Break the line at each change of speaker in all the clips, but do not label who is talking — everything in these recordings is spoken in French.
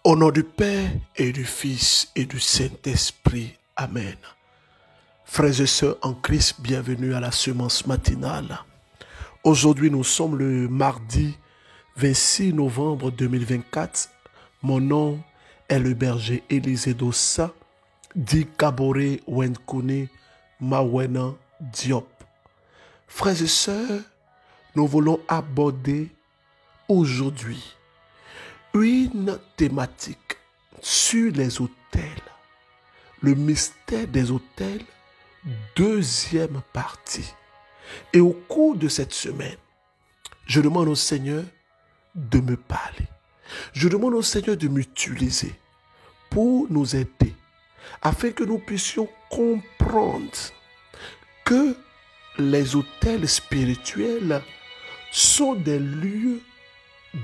Au nom du Père et du Fils et du Saint-Esprit. Amen. Frères et sœurs en Christ, bienvenue à la semence matinale. Aujourd'hui, nous sommes le mardi 26 novembre 2024. Mon nom est le berger Élisée Dossa, dit Kabore Wenkone Mawena Diop. Frères et sœurs, nous voulons aborder aujourd'hui une thématique sur les autels, le mystère des autels, deuxième partie. Et au cours de cette semaine, je demande au Seigneur de me parler. Je demande au Seigneur de m'utiliser pour nous aider, afin que nous puissions comprendre que les autels spirituels sont des lieux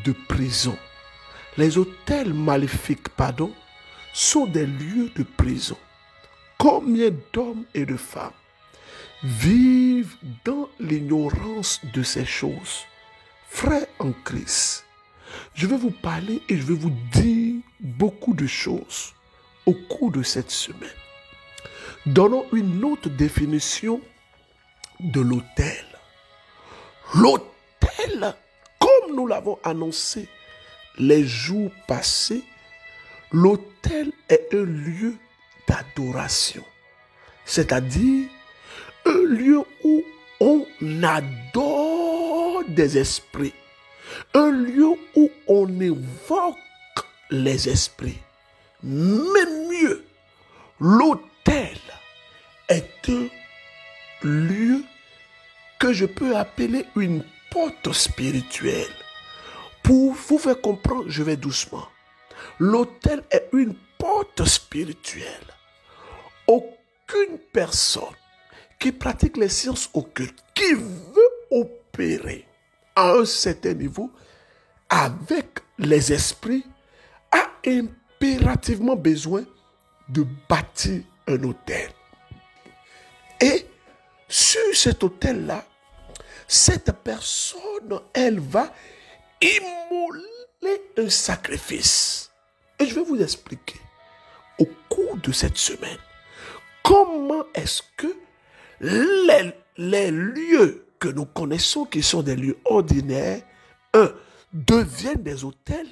de prison. Les autels maléfiques, sont des lieux de prison. Combien d'hommes et de femmes vivent dans l'ignorance de ces choses? Frères en Christ, je vais vous parler et je vais vous dire beaucoup de choses au cours de cette semaine. Donnons une autre définition de l'autel. L'autel, comme nous l'avons annoncé les jours passés, l'autel est un lieu d'adoration, c'est-à-dire un lieu où on adore des esprits, un lieu où on évoque les esprits. Même mieux, l'autel est un lieu que je peux appeler une porte spirituelle. Pour vous faire comprendre, je vais doucement. L'autel est une porte spirituelle. Aucune personne qui pratique les sciences occultes, qui veut opérer à un certain niveau avec les esprits, a impérativement besoin de bâtir un autel. Et sur cet autel-là, cette personne, elle va immoler un sacrifice. Et je vais vous expliquer au cours de cette semaine comment est-ce que les lieux que nous connaissons, qui sont des lieux ordinaires, deviennent des autels,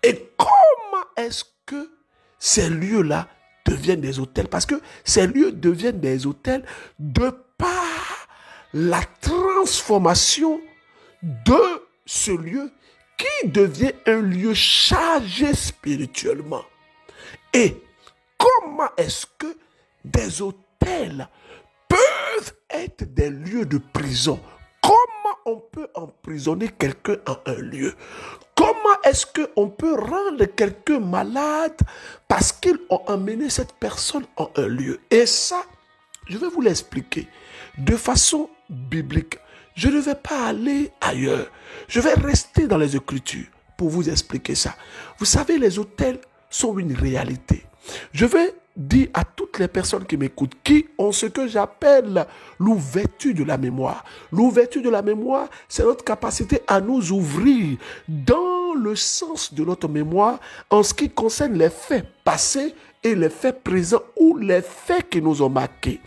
et comment est-ce que ces lieux-là deviennent des autels. Parce que ces lieux deviennent des autels de par la transformation de ce lieu qui devient un lieu chargé spirituellement. Et comment est-ce que des autels peuvent être des lieux de prison? Comment on peut emprisonner quelqu'un en un lieu? Comment est-ce qu'on peut rendre quelqu'un malade parce qu'ils ont emmené cette personne en un lieu? Et ça, je vais vous l'expliquer de façon biblique. Je ne vais pas aller ailleurs. Je vais rester dans les Écritures pour vous expliquer ça. Vous savez, les autels sont une réalité. Je vais dire à toutes les personnes qui m'écoutent, qui ont ce que j'appelle l'ouverture de la mémoire. L'ouverture de la mémoire, c'est notre capacité à nous ouvrir dans le sens de notre mémoire en ce qui concerne les faits passés et les faits présents ou les faits qui nous ont marqués.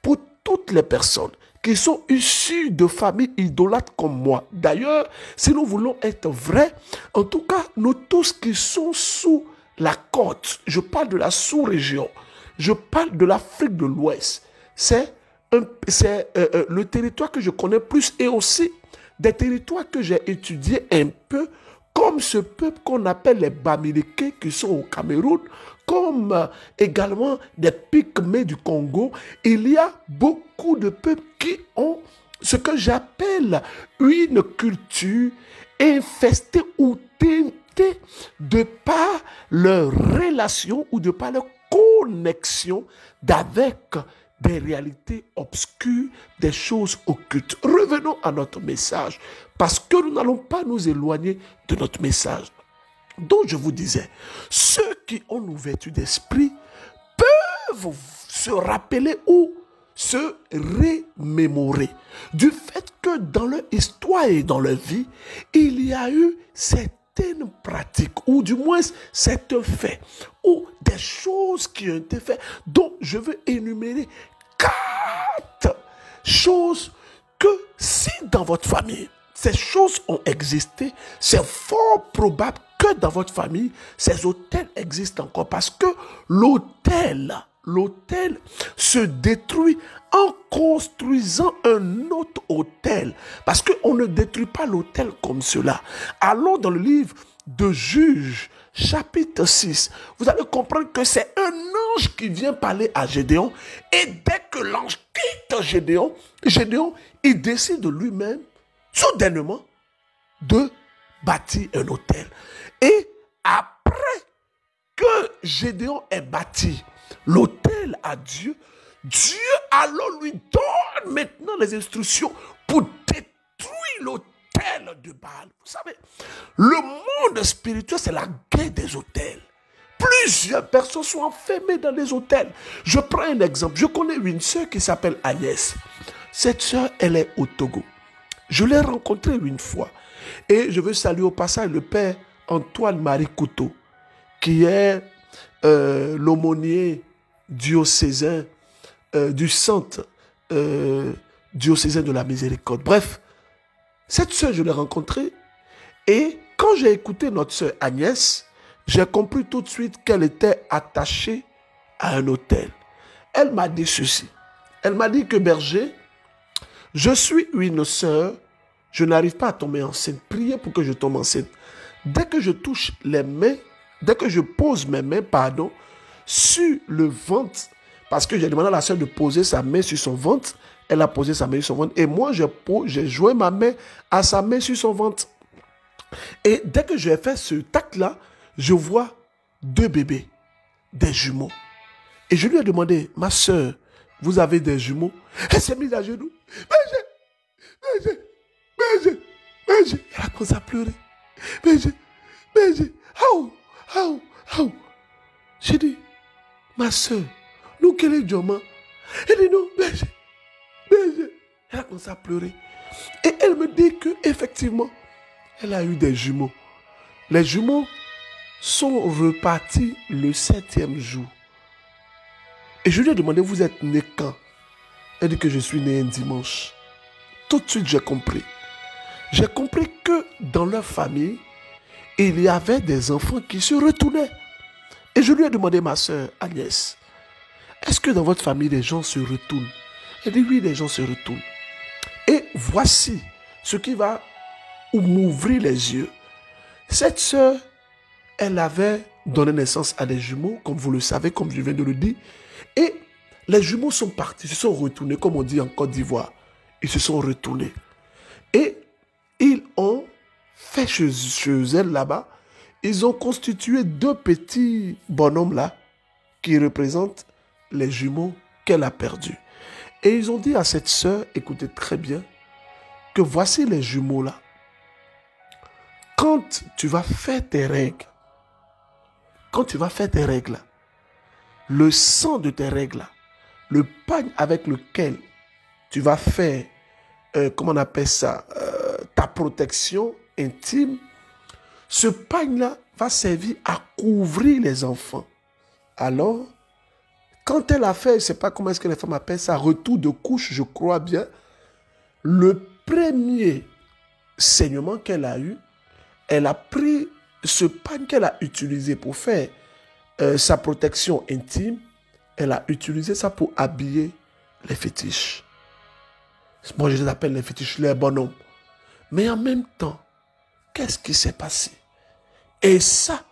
Pour toutes les personnes qui sont issus de familles idolâtres comme moi. D'ailleurs, si nous voulons être vrais, en tout cas, nous tous qui sommes sous la côte, je parle de la sous-région, je parle de l'Afrique de l'Ouest, c'est le territoire que je connais plus et aussi des territoires que j'ai étudiés un peu, comme ce peuple qu'on appelle les Bamileke qui sont au Cameroun, comme également des Pygmées du Congo. Il y a beaucoup de peuples qui ont ce que j'appelle une culture infestée ou teintée de par leur relation ou de par leur connexion avec des réalités obscures, des choses occultes. Revenons à notre message, parce que nous n'allons pas nous éloigner de notre message. Donc je vous disais, ceux qui ont l'ouverture d'esprit peuvent se rappeler ou se remémorer du fait que dans leur histoire et dans leur vie, il y a eu ces certaines pratiques, ou du moins certains faits, ou des choses qui ont été faites, dont je veux énumérer 4 choses que si dans votre famille, ces choses ont existé, c'est fort probable que dans votre famille, ces autels existent encore. Parce que l'autel se détruit en construisant un autre autel. Parce qu'on ne détruit pas l'autel comme cela. Allons dans le livre de Juges, chapitre 6. Vous allez comprendre que c'est un ange qui vient parler à Gédéon. Et dès que l'ange quitte Gédéon, il décide de lui-même, soudainement, de bâtir un autel. Et après que Gédéon ait bâti l'autel à Dieu, Dieu alors lui donne maintenant les instructions pour détruire l'autel de Baal. Vous savez, le monde spirituel, c'est la guerre des autels. Plusieurs personnes sont enfermées dans les autels. Je prends un exemple. Je connais une sœur qui s'appelle Agnès. Cette sœur, elle est au Togo. Je l'ai rencontrée une fois. Et je veux saluer au passage le père Antoine-Marie Couteau, qui est l'aumônier diocésain du centre diocésain de la miséricorde. Bref, cette sœur, je l'ai rencontrée. Et quand j'ai écouté notre sœur Agnès, j'ai compris tout de suite qu'elle était attachée à un autel. Elle m'a dit ceci. Elle m'a dit que berger, je suis une sœur, je n'arrive pas à tomber enceinte. Priez pour que je tombe enceinte. Dès que je touche les mains, dès que je pose mes mains, sur le ventre, parce que j'ai demandé à la sœur de poser sa main sur son ventre, elle a posé sa main sur son ventre, et moi j'ai joué ma main à sa main sur son ventre. Et dès que j'ai fait ce tac-là, je vois 2 bébés, des jumeaux. Et je lui ai demandé, ma sœur, vous avez des jumeaux? Elle s'est mise à genoux. Berger. Elle a commencé à pleurer. Berger. J'ai dit, ma sœur, nous quel est Dioma? Elle dit non, berger. Elle a commencé à pleurer. Et elle me dit qu'effectivement, elle a eu des jumeaux. Les jumeaux sont repartis le 7e jour. Et je lui ai demandé, vous êtes né quand? Elle dit que je suis né un dimanche. Tout de suite, j'ai compris. J'ai compris que dans leur famille, il y avait des enfants qui se retournaient. Et je lui ai demandé, ma sœur Agnès, est-ce que dans votre famille, les gens se retournent? Elle dit, oui, les gens se retournent. Et voici ce qui va m'ouvrir les yeux. Cette sœur, elle avait donné naissance à des jumeaux, comme vous le savez, comme je viens de le dire. Et les jumeaux sont partis, se sont retournés, comme on dit en Côte d'Ivoire. Ils se sont retournés. Et ils ont fait chez elle là-bas, ils ont constitué 2 petits bonhommes là, qui représentent les jumeaux qu'elle a perdus. Et ils ont dit à cette sœur, écoutez très bien, que voici les jumeaux là. Quand tu vas faire tes règles, le sang de tes règles, le pagne avec lequel tu vas faire, comment on appelle ça, ta protection intime, ce pagne-là va servir à couvrir les enfants. Alors, quand elle a fait, je ne sais pas comment est-ce que les femmes appellent ça, retour de couche, je crois bien, le premier saignement qu'elle a eu, elle a pris ce pagne qu'elle a utilisé pour faire sa protection intime, elle a utilisé ça pour habiller les fétiches. Moi, je les appelle les fétiches, les bonhommes. Mais en même temps, qu'est-ce qui s'est passé? Et ça,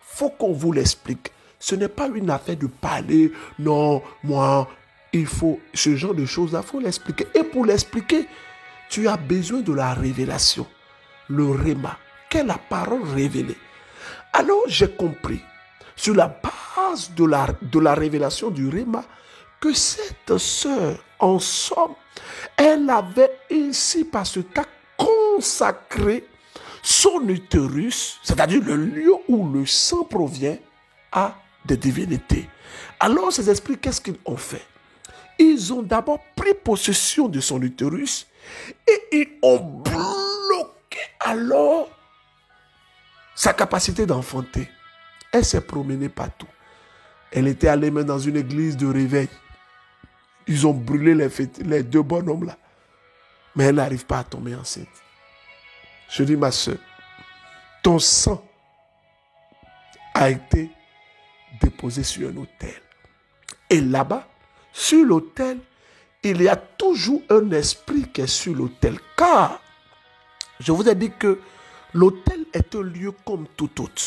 faut qu'on vous l'explique. Ce n'est pas une affaire de parler, non, moi, il faut, ce genre de choses-là, il faut l'expliquer. Et pour l'expliquer, tu as besoin de la révélation, le réma, qu'est la parole révélée. Alors j'ai compris, sur la base de la révélation du réma, que cette sœur, en somme, elle avait ici par ce cas consacré son utérus, c'est-à-dire le lieu où le sang provient, à des divinités. Alors ces esprits, qu'est-ce qu'ils ont fait? Ils ont d'abord pris possession de son utérus et ils ont bloqué alors sa capacité d'enfanter. Elle s'est promenée partout. Elle était allée même dans une église de réveil. Ils ont brûlé les deux bonhommes là. Mais elle n'arrive pas à tomber enceinte. Je dis, ma soeur, ton sang a été déposé sur un autel. Et là-bas, sur l'autel, il y a toujours un esprit qui est sur l'autel. Car, je vous ai dit que l'autel est un lieu comme tout autre,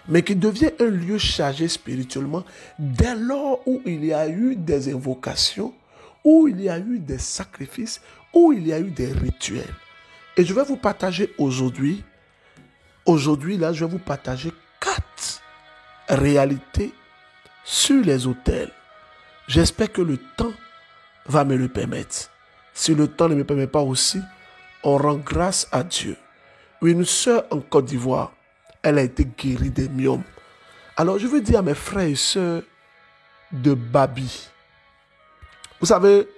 mais qui devient un lieu chargé spirituellement dès lors où il y a eu des invocations, où il y a eu des sacrifices, où il y a eu des rituels. Et je vais vous partager aujourd'hui, là, je vais vous partager 4 réalités sur les autels. J'espère que le temps va me le permettre. Si le temps ne me permet pas aussi, on rend grâce à Dieu. Une sœur en Côte d'Ivoire, elle a été guérie des myomes. Alors je veux dire à mes frères et sœurs de Babi. Vous savez,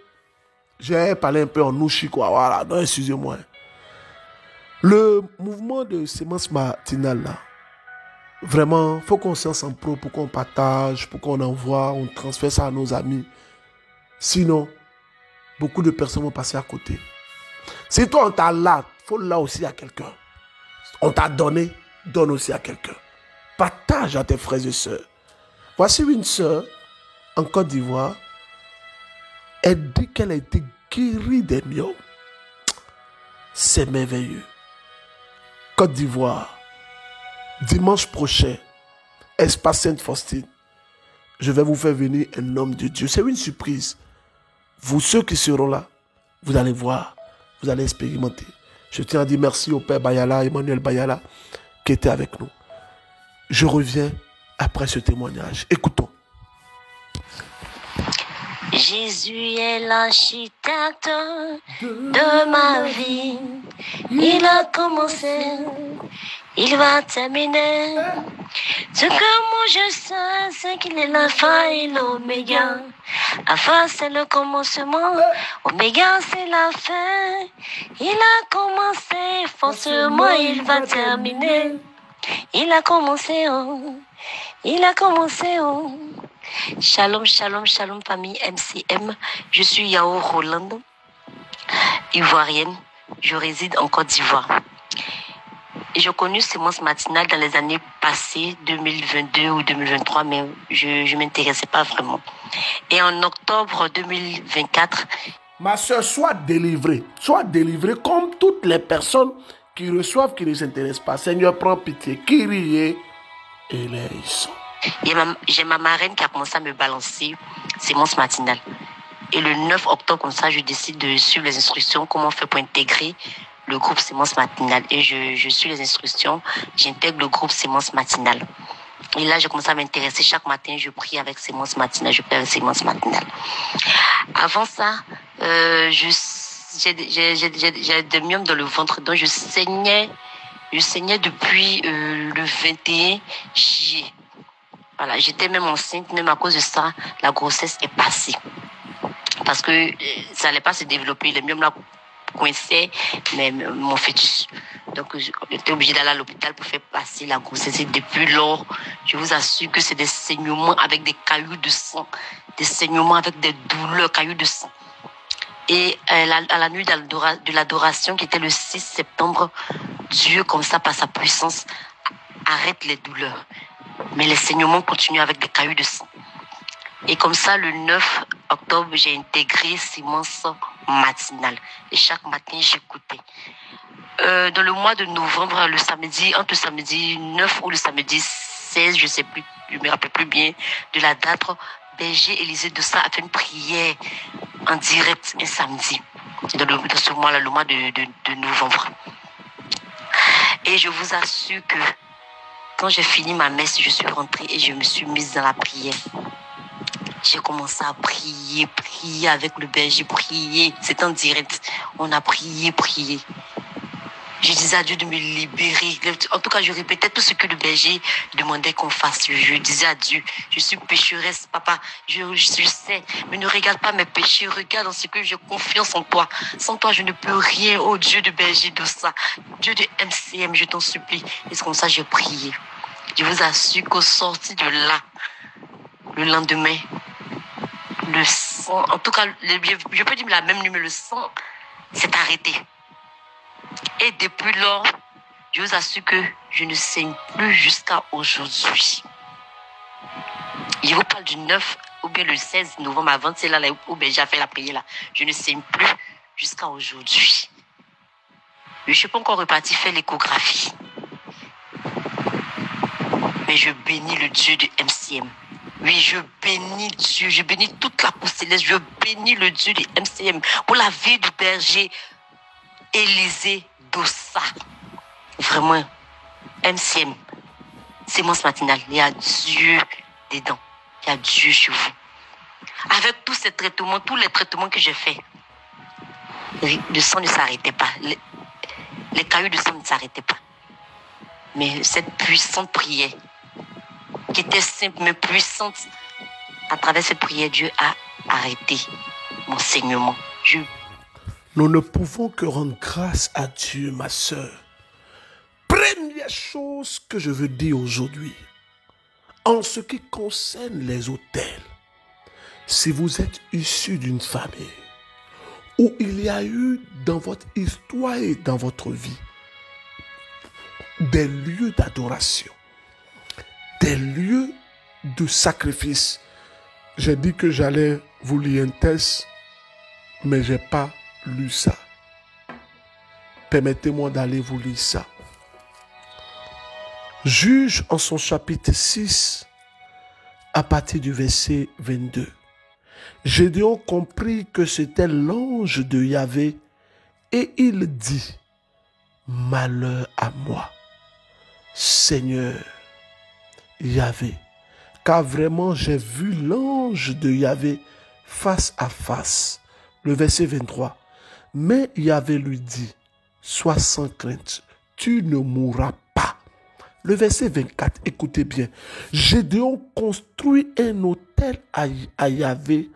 j'ai parlé un peu en ouchi, quoi. Voilà, non, excusez-moi. Le mouvement de sémence matinale, là, vraiment, il faut qu'on se en pro pour qu'on partage, pour qu'on envoie, on transfère ça à nos amis. Sinon, beaucoup de personnes vont passer à côté. Si toi, on t'a là, il faut là aussi à quelqu'un. On t'a donné, donne aussi à quelqu'un. Partage à tes frères et sœurs. Voici une sœur en Côte d'Ivoire. Elle dit qu'elle a été guérie des myomes. C'est merveilleux. Côte d'Ivoire, dimanche prochain, Espace Sainte-Faustine, je vais vous faire venir un homme de Dieu. C'est une surprise. Vous, ceux qui seront là, vous allez voir, vous allez expérimenter. Je tiens à dire merci au Père Bayala, Emmanuel Bayala, qui était avec nous. Je reviens après ce témoignage. Écoutons.
Jésus est l'architecte de ma vie. Il a commencé, il va terminer. Ce que moi je sais, c'est qu'il est l'alpha et l'oméga. Alpha c'est le commencement, oméga c'est la fin. Il a commencé, forcément il va terminer. Il a commencé, oh, il a commencé, oh. Shalom, shalom, shalom, famille MCM. Je suis Yao Roland, ivoirienne. Je réside en Côte d'Ivoire. J'ai connu sémence matinale dans les années passées, 2022 ou 2023, mais je ne m'intéressais pas vraiment. Et en octobre 2024...
Ma soeur, sois délivrée comme toutes les personnes qui reçoivent, qui ne s'intéressent pas. Seigneur, prends pitié. Kyrie et les sont.
J'ai ma marraine qui a commencé à me balancer sémence matinale. Et le 9 octobre, comme ça, je décide de suivre les instructions, comment faire pour intégrer le groupe sémence matinale. Et je suis les instructions, j'intègre le groupe sémence matinale. Et là, j'ai commencé à m'intéresser. Chaque matin, je prie avec sémence matinale, je prie avec sémence matinale. Avant ça, j'ai des myomes dans le ventre, donc je saignais depuis le 21 juillet. Voilà, j'étais même enceinte, même à cause de ça, la grossesse est passée. Parce que ça n'allait pas se développer, les myomes là coinçaient mon fœtus. Donc j'étais obligée d'aller à l'hôpital pour faire passer la grossesse. Et depuis lors, je vous assure que c'est des saignements avec des cailloux de sang, des saignements avec des douleurs, cailloux de sang. Et à la nuit de l'adoration, qui était le 6 septembre, Dieu, comme ça, par sa puissance, arrête les douleurs. Mais les saignements continuent avec des cailloux de sang. Et comme ça, le 9 octobre, j'ai intégré sémence matinale. Et chaque matin, j'écoutais. Dans le mois de novembre, le samedi, entre le samedi 9 ou le samedi 16, je ne sais plus, je ne me rappelle plus bien de la date, berger Élisée de ça a fait une prière en direct un samedi. Dans ce mois-là, le mois de novembre. Et je vous assure que quand j'ai fini ma messe, je suis rentrée et je me suis mise dans la prière. J'ai commencé à prier avec le berger, prier. C'est en direct. On a prié. Je disais à Dieu de me libérer. En tout cas, je répétais tout ce que le berger demandait qu'on fasse. Je disais à Dieu, je suis pécheresse, papa. Je sais, mais ne regarde pas mes péchés. Regarde en ce que j'ai confiance en toi. Sans toi, je ne peux rien. Oh Dieu de berger de ça. Dieu de MCM, je t'en supplie. Et c'est comme ça que j'ai prié. Je vous assure qu'au sorti de là, le lendemain, le sang, en tout cas, je peux dire la même nuit, mais le sang s'est arrêté. Et depuis lors, je vous assure que je ne saigne plus jusqu'à aujourd'hui. Je vous parle du 9 ou bien le 16 novembre avant, c'est là où j'ai fait la prière là. Je ne saigne plus jusqu'à aujourd'hui. Je ne suis pas encore reparti faire l'échographie. Mais je bénis le Dieu de MCM. Oui, je bénis Dieu, je bénis toute la cour céleste, je bénis le Dieu de MCM pour la vie du berger Élisée Dossa. Vraiment, MCM, sémence matinale, il y a Dieu dedans, il y a Dieu chez vous. Avec tous ces traitements, tous les traitements que j'ai faits, le sang ne s'arrêtait pas, les cailloux de sang ne s'arrêtaient pas. Mais cette puissante prière, qui était simple mais puissante, à travers cette prière, Dieu a arrêté mon saignement.
Nous ne pouvons que rendre grâce à Dieu, ma sœur. Première chose que je veux dire aujourd'hui, en ce qui concerne les autels, si vous êtes issu d'une famille où il y a eu dans votre histoire et dans votre vie des lieux d'adoration, des lieux de sacrifice. J'ai dit que j'allais vous lire un texte, mais je n'ai pas lu ça. Permettez-moi d'aller vous lire ça. Juge en son chapitre 6, à partir du verset 22. Gédéon comprit que c'était l'ange de Yahvé et il dit, malheur à moi, Seigneur Yahvé, car vraiment j'ai vu l'ange de Yahvé face à face. Le verset 23. Mais Yahvé lui dit, sois sans crainte, tu ne mourras pas. Le verset 24, écoutez bien. Gédéon construit un autel à Yahvé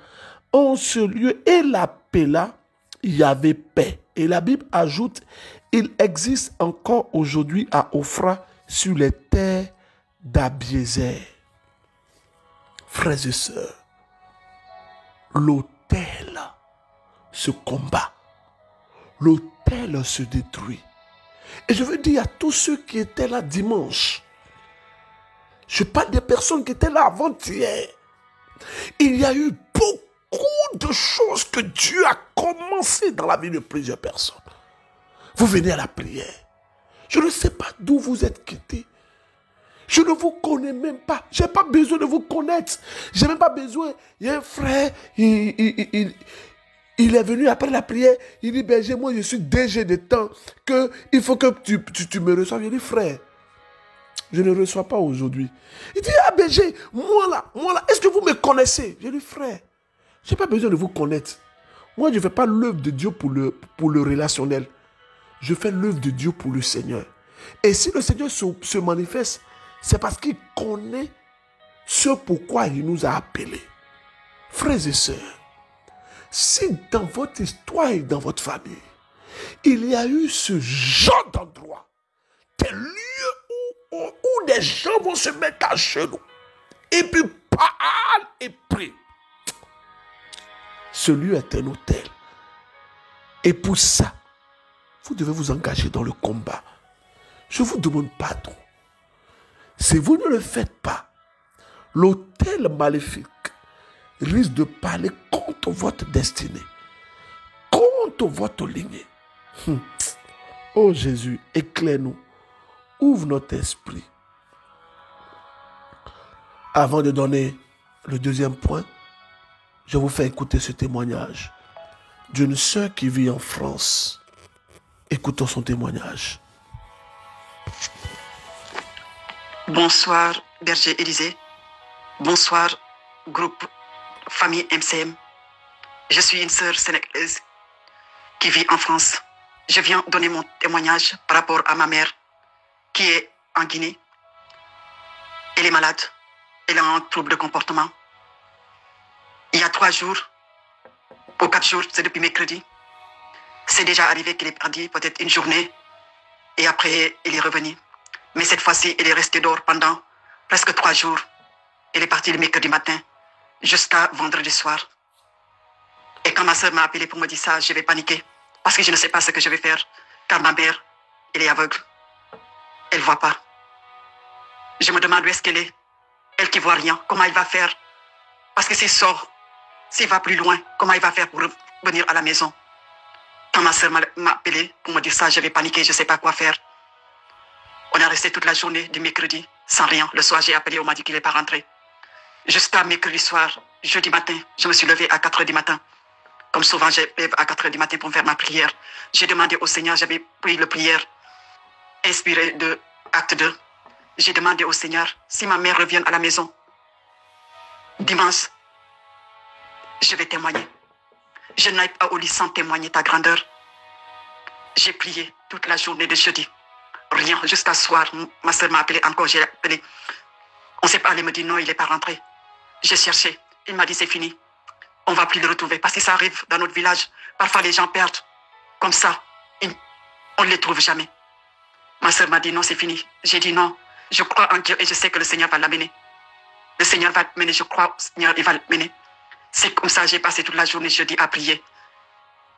en ce lieu et l'appela Yahvé paix. Et la Bible ajoute, il existe encore aujourd'hui à Ophra sur les terres d'Abiézer. Frères et sœurs, l'autel se combat, l'autel se détruit. Et je veux dire à tous ceux qui étaient là dimanche, je parle des personnes qui étaient là avant-hier, il y a eu beaucoup de choses que Dieu a commencé dans la vie de plusieurs personnes. Vous venez à la prière. Je ne sais pas d'où vous êtes quittés. Je ne vous connais même pas. Je n'ai pas besoin de vous connaître. Je n'ai même pas besoin. Il y a un frère, il est venu après la prière. Il dit, berger, moi je suis DG de temps. Il faut que tu me reçoives. Je dis, frère, je ne reçois pas aujourd'hui. Il dit, ah berger, moi là, est-ce que vous me connaissez? Je dis, frère, je n'ai pas besoin de vous connaître. Moi je ne fais pas l'œuvre de Dieu pour le relationnel. Je fais l'œuvre de Dieu pour le Seigneur. Et si le Seigneur se manifeste, c'est parce qu'il connaît ce pourquoi il nous a appelés. Frères et sœurs, si dans votre histoire et dans votre famille, il y a eu ce genre d'endroit, des lieux où des gens vont se mettre à genoux, et puis parlent et prient, ce lieu est un autel. Et pour ça, vous devez vous engager dans le combat. Je ne vous demande pas trop. Si vous ne le faites pas, l'autel maléfique risque de parler contre votre destinée, contre votre lignée. Oh Jésus, éclaire-nous, ouvre notre esprit. Avant de donner le deuxième point, je vous fais écouter ce témoignage d'une sœur qui vit en France. Écoutons son témoignage.
Bonsoir, berger Élisée. Bonsoir, groupe famille MCM. Je suis une sœur sénégalaise qui vit en France. Je viens donner mon témoignage par rapport à ma mère qui est en Guinée. Elle est malade. Elle a un trouble de comportement. Il y a 3 jours, ou 4 jours, c'est depuis mercredi. C'est déjà arrivé qu'elle est partie peut-être une journée et après, elle est revenue. Mais cette fois-ci, elle est restée dehors pendant presque 3 jours. Elle est partie le mercredi matin jusqu'à vendredi soir. Et quand ma soeur m'a appelé pour me dire ça, je vais paniquer parce que je ne sais pas ce que je vais faire car ma mère, elle est aveugle. Elle ne voit pas. Je me demande où est-ce qu'elle est. Elle qui ne voit rien, comment elle va faire? Parce que s'il sort, s'il va plus loin, comment il va faire pour revenir à la maison? Quand ma soeur m'a appelé pour me dire ça, je vais paniquer, je ne sais pas quoi faire. On est resté toute la journée du mercredi sans rien. Le soir, j'ai appelé, on m'a dit qu'il n'est pas rentré. Jusqu'à mercredi soir, jeudi matin, je me suis levé à 4 h du matin. Comme souvent, je lève à 4 h du matin pour faire ma prière. J'ai demandé au Seigneur, j'avais pris la prière inspirée de Acte 2. J'ai demandé au Seigneur, si ma mère revient à la maison, dimanche, je vais témoigner. Je n'aille pas au lit sans témoigner ta grandeur. J'ai prié toute la journée de jeudi. Rien, jusqu'à soir, ma soeur m'a appelé encore, j'ai appelé. On s'est parlé, elle me dit non, il n'est pas rentré. J'ai cherché, il m'a dit c'est fini. On ne va plus le retrouver parce que ça arrive dans notre village. Parfois les gens perdent comme ça. On ne les trouve jamais. Ma soeur m'a dit non, c'est fini. J'ai dit non, je crois en Dieu et je sais que le Seigneur va l'amener. Le Seigneur va l'amener, je crois au Seigneur, il va l'amener. C'est comme ça, j'ai passé toute la journée jeudi à prier.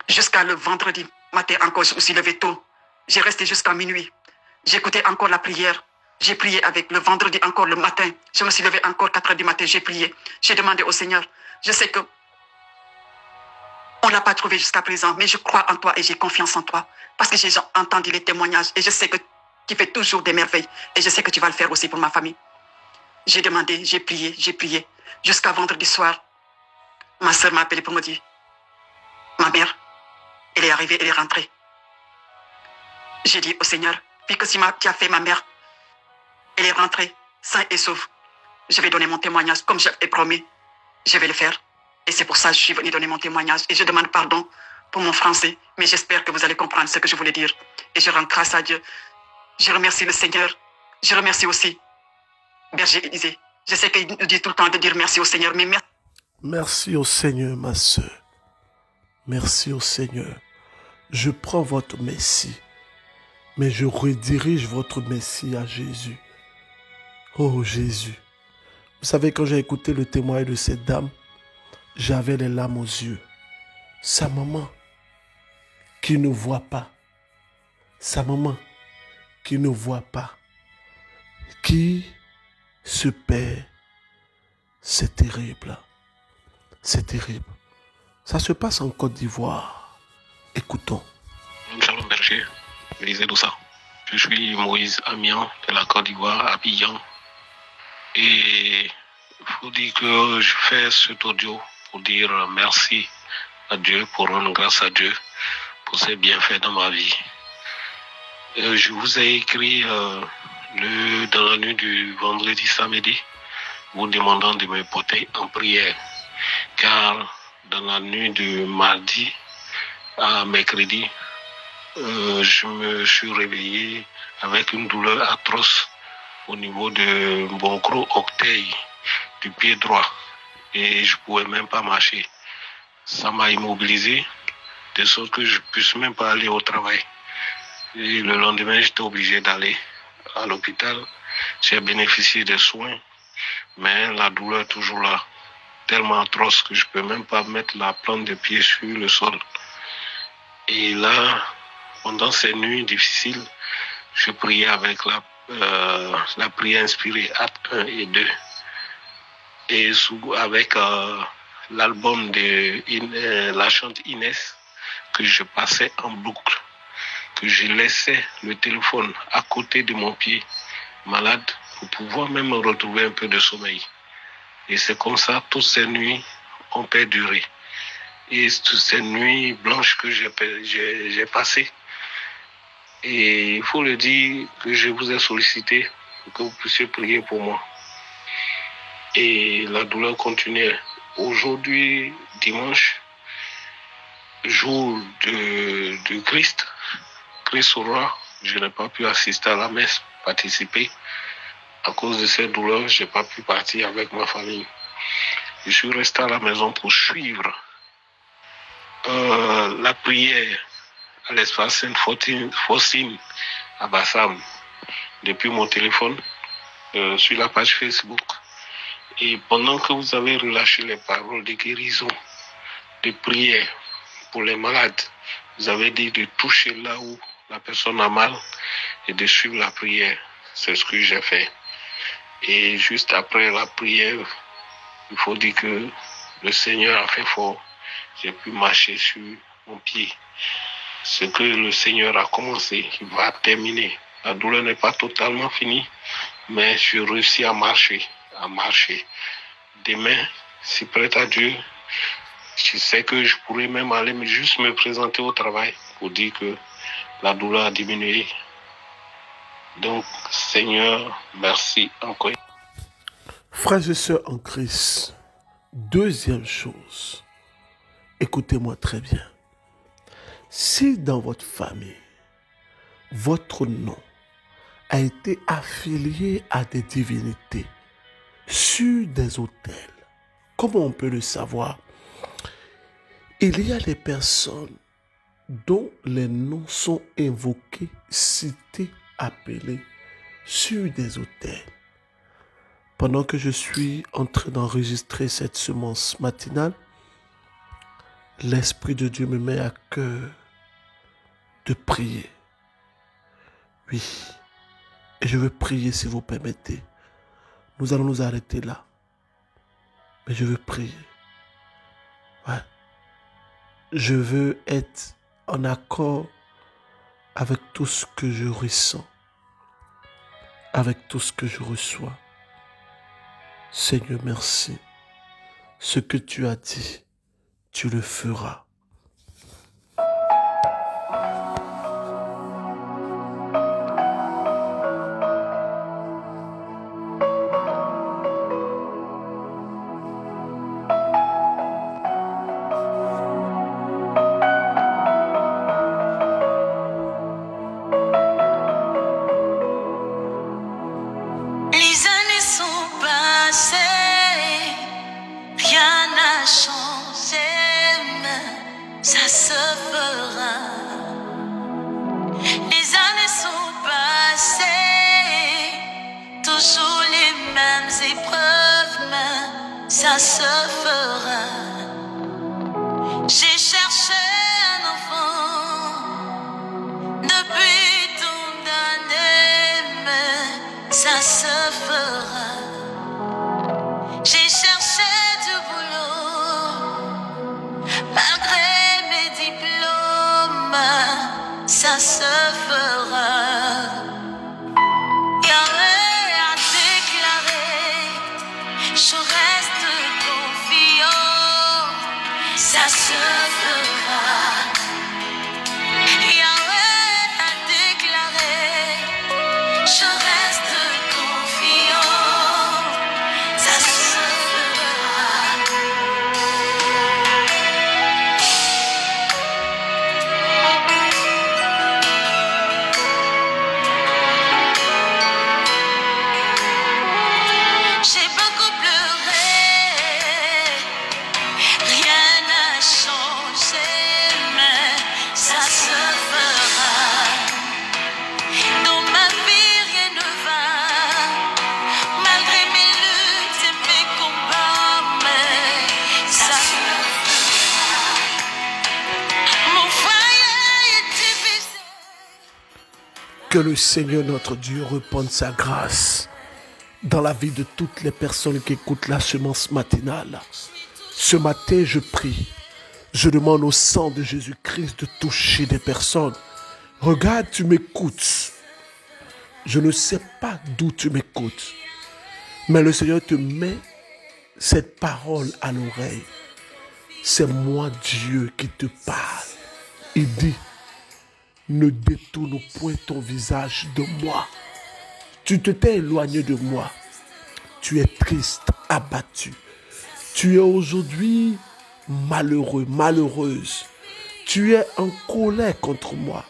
Jusqu'à le vendredi matin encore, je me suis levé tôt. J'ai resté jusqu'à minuit. J'écoutais encore la prière. J'ai prié avec le vendredi encore le matin. Je me suis levé encore 4 h du matin, j'ai prié. J'ai demandé au Seigneur, je sais que on ne l'a pas trouvé jusqu'à présent, mais je crois en toi et j'ai confiance en toi. Parce que j'ai entendu les témoignages et je sais que tu fais toujours des merveilles. Et je sais que tu vas le faire aussi pour ma famille. J'ai demandé, j'ai prié. Jusqu'à vendredi soir, ma soeur m'a appelé pour me dire, ma mère, elle est arrivée, elle est rentrée. J'ai dit au Seigneur, puisque si tu as fait ma mère, elle est rentrée, sain et sauve. Je vais donner mon témoignage comme j'avais promis. Je vais le faire. Et c'est pour ça que je suis venue donner mon témoignage. Et je demande pardon pour mon français, mais j'espère que vous allez comprendre ce que je voulais dire. Et je rends grâce à Dieu. Je remercie le Seigneur. Je remercie aussi Berger Élisée. Je sais qu'il nous dit tout le temps de dire merci au Seigneur, mais merci.
Merci au Seigneur, ma soeur. Merci au Seigneur. Je prends votre merci, mais je redirige votre merci à Jésus. Oh Jésus. Vous savez, quand j'ai écouté le témoignage de cette dame, j'avais les larmes aux yeux. Sa maman qui ne voit pas. Sa maman qui ne voit pas. Qui se perd. C'est terrible. C'est terrible. Ça se passe en Côte d'Ivoire. Écoutons.
Shalom Berger, Élisée Doussa. Je suis Moïse Amian de la Côte d'Ivoire, Abidjan. Et il faut dire que je fais cet audio pour dire merci à Dieu, pour rendre grâce à Dieu pour ses bienfaits dans ma vie. Je vous ai écrit dans la nuit du vendredi samedi, vous demandant de me porter en prière. Car dans la nuit du mardi à mercredi, je me suis réveillé avec une douleur atroce au niveau de mon gros orteil du pied droit. Et je ne pouvais même pas marcher. Ça m'a immobilisé, de sorte que je ne puisse même pas aller au travail. Et le lendemain, j'étais obligé d'aller à l'hôpital. J'ai bénéficié des soins, mais la douleur est toujours là, tellement atroce que je ne peux même pas mettre la plante de pied sur le sol. Et là, pendant ces nuits difficiles, je priais avec la prière inspirée, Acte 1 et 2. Et avec l'album de la chante Inès, que je passais en boucle, que je laissais le téléphone à côté de mon pied malade pour pouvoir même retrouver un peu de sommeil. Et c'est comme ça, toutes ces nuits ont perduré. Et toutes ces nuits blanches que j'ai passées. Et il faut le dire que je vous ai sollicité pour que vous puissiez prier pour moi. Et la douleur continuait. Aujourd'hui, dimanche, jour de Christ, Christ au roi. Je n'ai pas pu assister à la messe, participer. À cause de ces douleurs, je n'ai pas pu partir avec ma famille. Je suis resté à la maison pour suivre la prière à l'espace Sainte-Faustine à Bassam depuis mon téléphone sur la page Facebook. Et pendant que vous avez relâché les paroles de guérison, de prière pour les malades, vous avez dit de toucher là où la personne a mal et de suivre la prière. C'est ce que j'ai fait. Et juste après la prière, il faut dire que le Seigneur a fait fort. J'ai pu marcher sur mon pied. Ce que le Seigneur a commencé, il va terminer. La douleur n'est pas totalement finie, mais je réussis à marcher. Demain, si prête à Dieu, je sais que je pourrais même aller juste me présenter au travail pour dire que la douleur a diminué. Donc, Seigneur, merci encore.
Frères et sœurs en Christ, deuxième chose, écoutez-moi très bien. Si dans votre famille, votre nom a été affilié à des divinités sur des autels, comment on peut le savoir? Il y a des personnes dont les noms sont invoqués, cités, appelés sur des autels. Pendant que je suis en train d'enregistrer cette semence matinale, l'Esprit de Dieu me met à cœur de prier. Oui, et je veux prier si vous permettez. Nous allons nous arrêter là. Mais je veux prier. Ouais. Je veux être en accord avec tout ce que je ressens, avec tout ce que je reçois. Seigneur, merci. Ce que tu as dit, tu le feras.
Ça se fera. J'ai cherché un enfant depuis tant d'années, mais ça se fera. J'ai cherché du boulot malgré mes diplômes, ça se fera. Yahweh a déclaré, je reste confiant, ça se fera. Yahweh a déclaré, je reste confiant, ça se fera. J'ai beaucoup pleuré, rien n'a changé, mais ça se fera. Dans ma vie, rien ne va, malgré mes luttes et mes combats, mais ça se fera. Mon foyer est divisé.
Que le Seigneur notre Dieu répande sa grâce dans la vie de toutes les personnes qui écoutent la semence matinale. Ce matin, je prie. Je demande au sang de Jésus-Christ de toucher des personnes. Regarde, tu m'écoutes. Je ne sais pas d'où tu m'écoutes, mais le Seigneur te met cette parole à l'oreille. C'est moi, Dieu, qui te parle. Il dit, ne détourne point ton visage de moi. Tu t'es éloigné de moi. Tu es triste, abattu. Tu es aujourd'hui malheureux, malheureuse. Tu es en colère contre moi.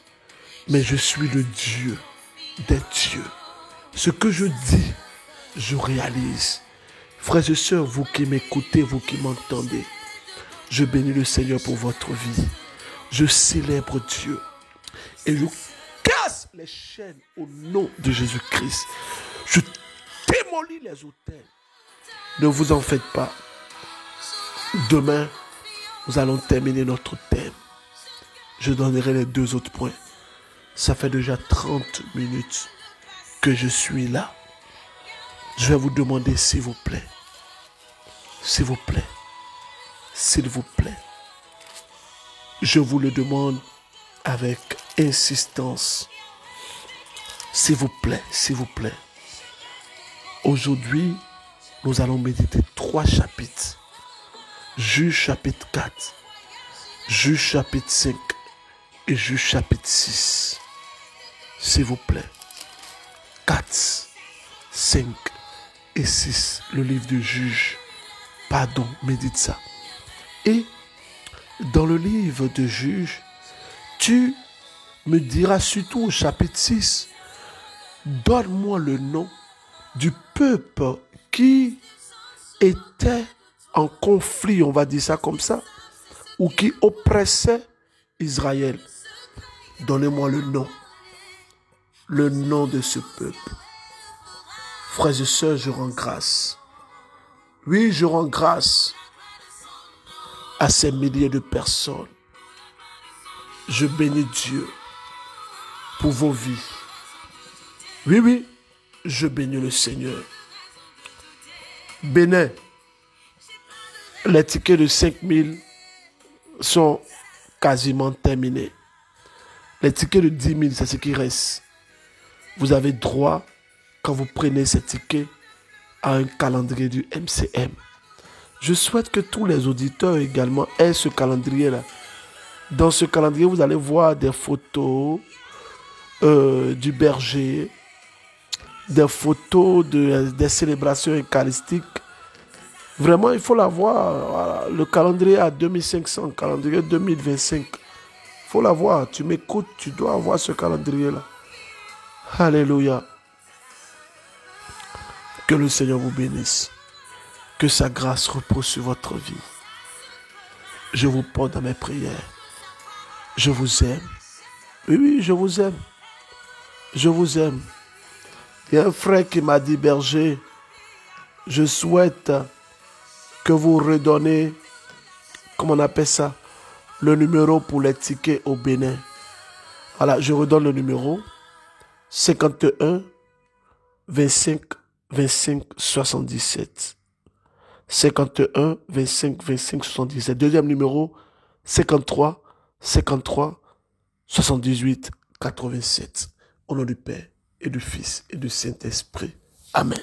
mais je suis le Dieu des dieux. Ce que je dis, je réalise. Frères et sœurs, vous qui m'écoutez, vous qui m'entendez, je bénis le Seigneur pour votre vie. Je célèbre Dieu et je casse les chaînes au nom de Jésus-Christ. Je démolis les autels. Ne vous en faites pas. Demain, nous allons terminer notre thème. Je donnerai les 2 autres points. Ça fait déjà 30 minutes que je suis là. Je vais vous demander, s'il vous plaît, s'il vous plaît, s'il vous plaît, je vous le demande avec insistance, s'il vous plaît, s'il vous plaît. Aujourd'hui, nous allons méditer 3 chapitres. Juge chapitre 4, Juge chapitre 5 et Juge chapitre 6. S'il vous plaît. 4, 5 et 6. Le livre de Juge. Pardon, médite ça. Et dans le livre de Juge, tu me diras surtout au chapitre 6, donne-moi le nom du peuple qui était en conflit, on va dire ça comme ça, ou qui oppressait Israël. Donnez-moi le nom de ce peuple. Frères et sœurs, je rends grâce. Oui, je rends grâce à ces milliers de personnes. Je bénis Dieu pour vos vies. Oui, je bénis le Seigneur. Bénin, les tickets de 5000 sont quasiment terminés. Les tickets de 10 000, c'est ce qui reste. Vous avez droit, quand vous prenez ces tickets, à un calendrier du MCM. Je souhaite que tous les auditeurs également aient ce calendrier-là. Dans ce calendrier, vous allez voir des photos du berger, des photos des célébrations eucharistiques. Vraiment, il faut l'avoir. Voilà. Le calendrier à 2500, calendrier 2025. Il faut l'avoir. Tu m'écoutes, tu dois avoir ce calendrier-là. Alléluia. Que le Seigneur vous bénisse. Que sa grâce repose sur votre vie. Je vous porte dans mes prières. Je vous aime. Oui, je vous aime. Je vous aime. Il y a un frère qui m'a dit, berger, je souhaite que vous redonnez, comment on appelle ça, le numéro pour les tickets au Bénin. Voilà, je redonne le numéro 51 25 25 77. 51 25 25 77. Deuxième numéro 53 53 78 87. Au nom du Père et du Fils et du Saint-Esprit. Amen.